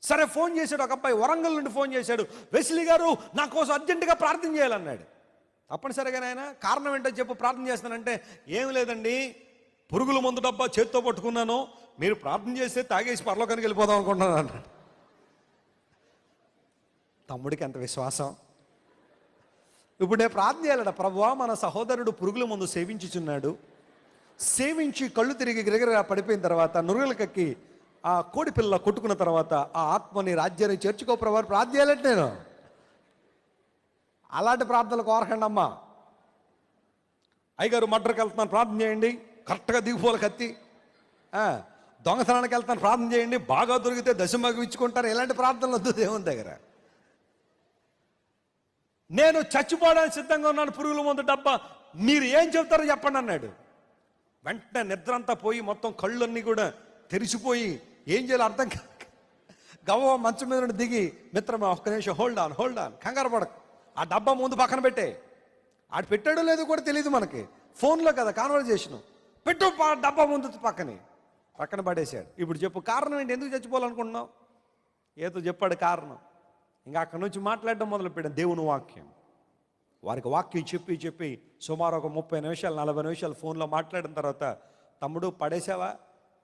సరే ఫోన్ చేశాడు ఒక అబ్బాయి, వరంగల్ నుండి ఫోన్ చేశాడు. వెస్లీ గారు నా కోసం అర్జెంటుగా ప్రార్థన చేయాలన్నాడు. తప్పనిసరిగా ఆయన కారణం ఏంటో చెప్పు, ప్రార్థన చేస్తానంటే ఏం లేదండి, పురుగుల మందు డబ్బా చేత్తో పట్టుకున్నాను, మీరు ప్రార్థన చేస్తే తాగేసి పరలోకానికి వెళ్ళిపోదాం అనుకుంటున్నాను అన్నాడు. తమ్ముడికి ఎంత విశ్వాసం! ఇప్పుడు నేను ప్రార్థన చేయాలట, ప్రభువా మన సహోదరుడు పురుగుల మందు సేవించుచున్నాడు, సేవించి కళ్ళు తిరిగి గిరగిరగా పడిపోయిన తర్వాత నురుగులకెక్కి ఆ కోడి పిల్ల కొట్టుకున్న తర్వాత ఆ ఆత్మని రాజ్యాన్ని చేర్చుకో ప్రభు ప్రార్థన చేయాలంటే నేను అలాంటి ప్రార్థనలు కోరకండి అమ్మా. అయ్యగారు మర్డర్కి వెళ్తున్నాను ప్రార్థన చేయండి, కరెక్ట్గా దిగిపోవాలి కత్తి. దొంగతనానికి వెళ్తాను ప్రార్థన చేయండి, బాగా దొరికితే దశమగం ఇచ్చుకుంటారు. ఇలాంటి ప్రార్థనలు వద్దు దేవుని దగ్గర. నేను చచ్చిపోవడానికి సిద్ధంగా ఉన్నాను, పురుగుల మందు డబ్బా మీరు ఏం చెప్తారో చెప్పండి అన్నాడు. వెంటనే నిద్ర అంతా పోయి మొత్తం కళ్ళన్నీ కూడా తెరిచిపోయి ఏం చేయాలో అర్థం గవ్వ మంచం మీద నుండి దిగి, మిత్రమా ఒక్క నిమిషం హోల్డ్ ఆన్ కంగారు పడకు, ఆ డబ్బా ముందు పక్కన పెట్టే. ఆడు పెట్టాడో లేదో కూడా తెలియదు మనకి, ఫోన్లో కదా కాన్వర్జేషన్, పెట్టు డబ్బా ముందు పక్కన పడేశాడు. ఇప్పుడు చెప్పు కారణం ఏంటి, ఎందుకు చచ్చిపోవాలనుకుంటున్నావు? ఏదో చెప్పాడు కారణం. ఇంకా అక్కడి నుంచి మాట్లాడడం మొదలుపెట్టాను. దేవుని వాక్యం, వారికి వాక్యం చెప్పి సుమారు ఒక 30 నిమిషాలు 40 నిమిషాలు ఫోన్లో మాట్లాడిన తర్వాత, తమ్ముడు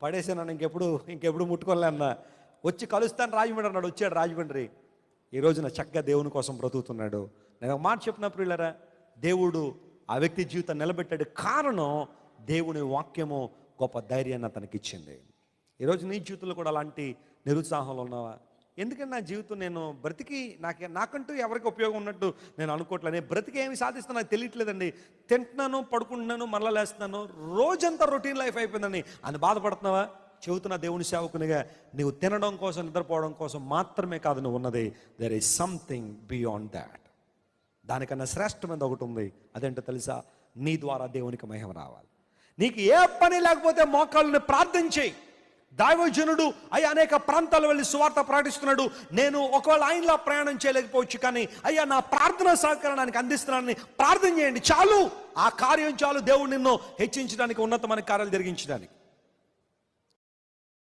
పడేసాను ఇంకెప్పుడు ముట్టుకోలే అన్న, వచ్చి కలుస్తాను రాజమండ్రి అన్నాడు. వచ్చాడు రాజమండ్రి. ఈ రోజున చక్కగా దేవుని కోసం బ్రతుకుతున్నాడు. నేను ఒక మాట చెప్పిన ప్రియులారా, దేవుడు ఆ వ్యక్తి జీవితాన్ని నిలబెట్టాడు. కారణం దేవుని వాక్యము గొప్ప ధైర్యాన్ని అతనికి ఇచ్చింది. ఈరోజు నీ జీవితంలో కూడా అలాంటి నిరుత్సాహంలో ఉన్నావా? ఎందుకంటే నా జీవితం నేను బ్రతికి నాకంటూ ఎవరికి ఉపయోగం ఉన్నట్టు నేను అనుకోవట్లేదు. నేను బ్రతికి ఏమి సాధిస్తున్నా నాకు తెలియట్లేదండి. తింటున్నాను, పడుకుంటున్నాను, మరలా లేస్తున్నాను, రోజంతా రొటీన్ లైఫ్ అయిపోయిందని అని బాధపడుతున్నావా? చెబుతున్న దేవుని సేవకునిగా, నీవు తినడం కోసం నిద్రపోవడం కోసం మాత్రమే కాదు నువ్వు ఉన్నది. There is something beyond that. దానికన్నా శ్రేష్టమైనది ఒకటి ఉంది. అదేంటో తెలుసా? నీ ద్వారా దేవునికి మహిమ రావాలి. నీకు ఏ పని లేకపోతే మోకాళ్ళని ప్రార్థన చేయి. దైవజనుడు అయ్యా అనేక ప్రాంతాలు వెళ్ళి సువార్త ప్రకటిస్తున్నాడు. నేను ఒకవేళ ఆయనలా ప్రయాణం చేయలేకపోవచ్చు, కానీ అయ్యా నా ప్రార్థన సహకరణానికి అందిస్తున్నానని ప్రార్థన చేయండి చాలు. ఆ కార్యం చాలు దేవుడు నిన్ను హెచ్చించడానికి, ఉన్నతమైన కార్యాలు జరిగించడానికి.